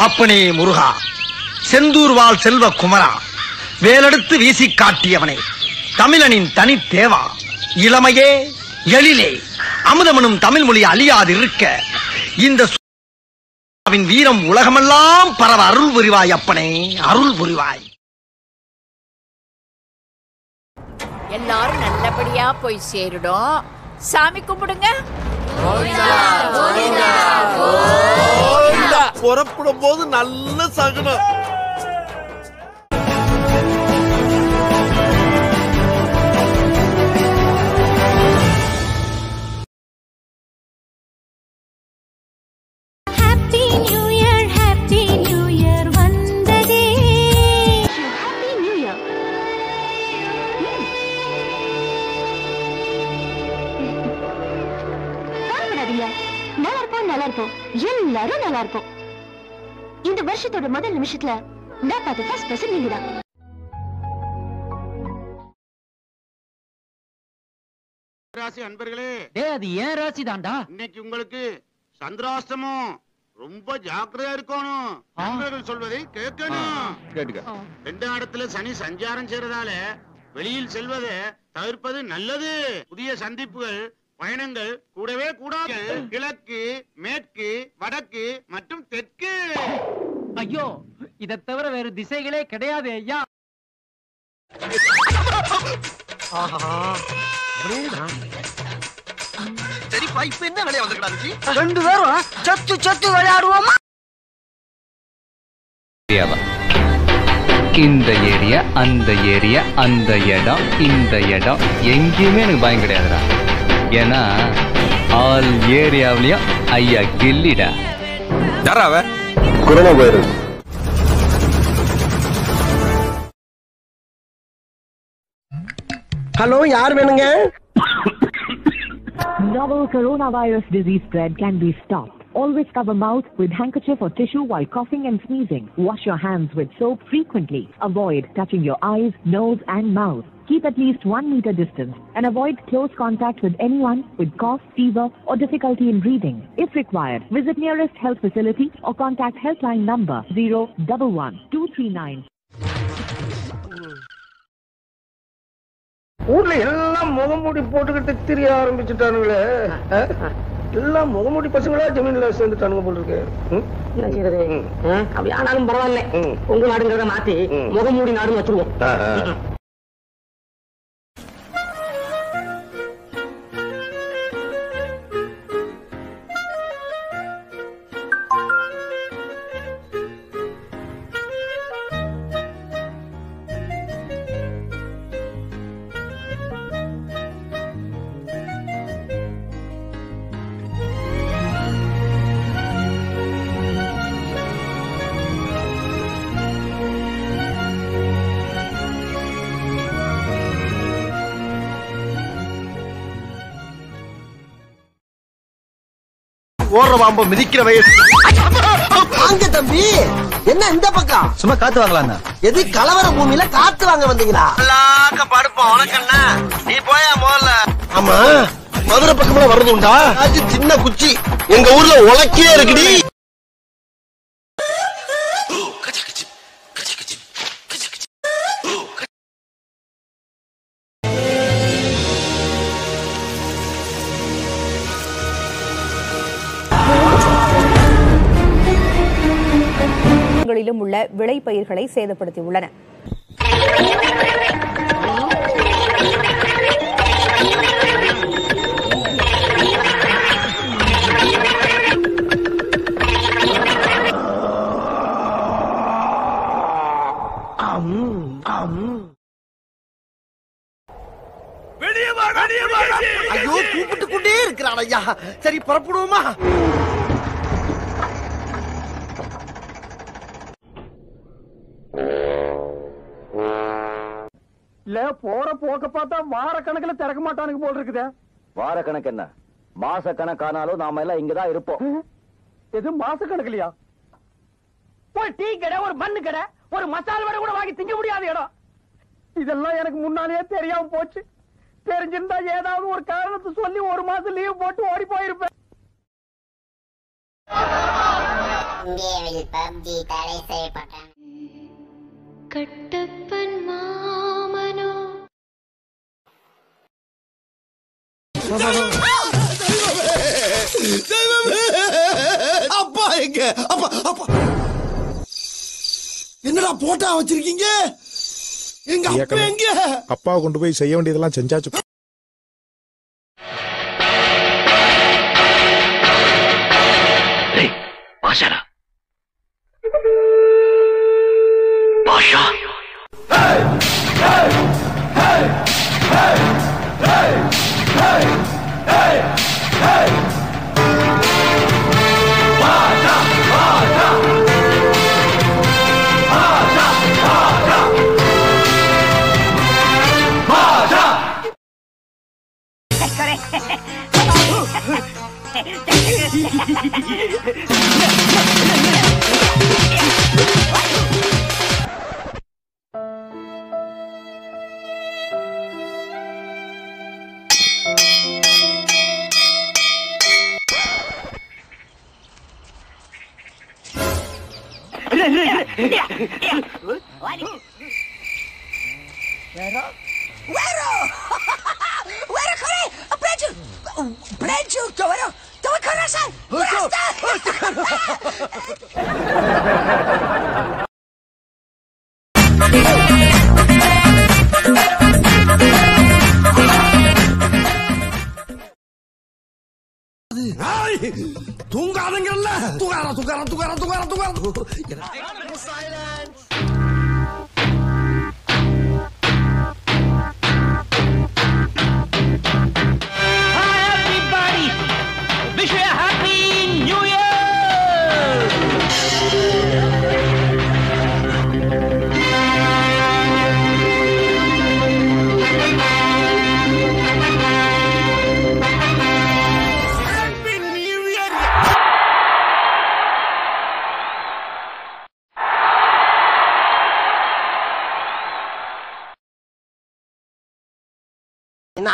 அப்பனே முருகா, செந்தூர் வாழ் செல்வ குமரா, வேலெடுத்து வீசி காட்டியவனே, தமிழனின் தனி தேவா, இளமையே எழிலே அமுதமனும் தமிழ் மொழி அழியாதிருக்க இந்த வீரம் உலகமெல்லாம் பரவ அருள் புரிவாய் அப்பனே, அருள் புரிவாய். எல்லாரும் நல்லபடியா போய் சேருடும். சாமி கும்பிடுங்க. புறப்படும் போது நல்ல சகுனம். எல்லாரும் நல்லா இருக்கும். இந்த வருஷத்தோட முதல் நிமிஷத்துல நான் பார்த்த ஃபர்ஸ்ட் பர்சன் நீங்கதான். ராசி அன்பர்களே, அது ஏன் ராசி தான்டா. இன்னைக்கு உங்களுக்கு சந்திராஷ்டமம், ரொம்ப ஜாக்கிரதையா இருக்கணும். நண்பர்கள் சொல்வதை கேட்கணும். ரெண்டாம் இடத்துல சனி சஞ்சாரம் செய்யறதால வெளியில் செல்வதை தவிர்ப்பது நல்லது. புதிய சந்திப்புகள், பயணங்கள் கூடவே கூடாது. கிழக்கு, மேற்கு, வடக்கு மற்றும் தெற்கு. ஐயோ, இதை தவிர வேறு திசைகளே கிடையாது ஐயா. சரிப்பா, இப்ப என்ன வேலையா வந்துருக்காங்க? ரெண்டு பேரும் சத்து சத்து விளையாடுவோமா? இந்த ஏரியா, அந்த ஏரியா, அந்த இடம், இந்த இடம் எங்கேயுமே எனக்கு பயம் கிடையாதுடா. ஏன்னா ஆல் ஏரியாவிலையும் ஐயா கில்லிடா. யாராவ? Corona virus. ஹலோ, யார் வேணுங்க? Novel coronavirus disease spread can be stopped. Always cover mouth with handkerchief or tissue while coughing and sneezing. Wash your hands with soap frequently. Avoid touching your eyes, nose and mouth. Keep at least 1 meter distance and avoid close contact with anyone with cough, fever or difficulty in breathing. If required, visit nearest health facility or contact helpline number 011-239. ஊர்ல எல்லாம் முகமூடி போட்டுக்கிட்டு திரிய ஆரம்பிச்சுட்டானுங்களே. எல்லாம் முகமூடி பசங்களா ஜமீன்ல சேர்ந்துட்டானுங்க போல இருக்கு. என்ன செய்யறது? அப்படி ஆனாலும் பரவாயில்ல, உங்க நாடுங்கிறத மாத்தி முகமூடி நாடுன்னு வச்சிருவோம். ஓடுற பாம்பு மிதிக்கிற வயசு. வாங்க தம்பி, என்ன இந்த பக்கம்? சும்மா காத்து வாங்கலாம். எது கலவர பூமியில காத்து வாங்க வந்தீங்களா? படுப்போம். உனக்கு நீ போயா முதல்ல. ஆமா, மதுரை பக்கம்லாம் வர்றது உண்டா? சின்ன குச்சி எங்க ஊர்ல உலக்கே இருக்குடி. உள்ள விளைபயிர்களை சேதப்படுத்தியுள்ளன. ஐயோ, கூப்பிட்டு கொண்டே இருக்கிறான் ஐயா. சரி, புறப்படுவோமா? இல்ல, போற போக்க பார்த்தா வார கணக்குல திறக்க மாட்டானுங்க போல் இருக்குது. வார கணக்கு என்ன, மாச கணக்கானாலும் நாம எல்லாம் இங்கதான் இருப்போம். எது மாச கணக்குலையா? ஒரு டீ கடை, ஒரு மண்ணு கடை, ஒரு மசாலா வடை கூட வாங்கி திங்க முடியாத இடம். இதெல்லாம் எனக்கு முன்னாலேயே தெரியாம போச்சு. தெரிஞ்சிருந்தா ஏதாவது ஒரு காரணத்தை சொல்லி ஒரு மாசம் லீவ் போட்டு ஓடி போயிருப்பேன். இந்தியாவில் பப்ஜி தடை செய்யப்பட்டன. கட்டப்பன் மாமனோ அப்பா எங்க அப்பா அப்பா என்னடா போட்டா வச்சிருக்கீங்க? எங்க அப்பா எங்க? அப்பா கொண்டு போய் செய்ய வேண்டியதெல்லாம் செஞ்சாச்சு. பாஷா பாஷா தூங்காதங்கல்ல தூங்கார என்ன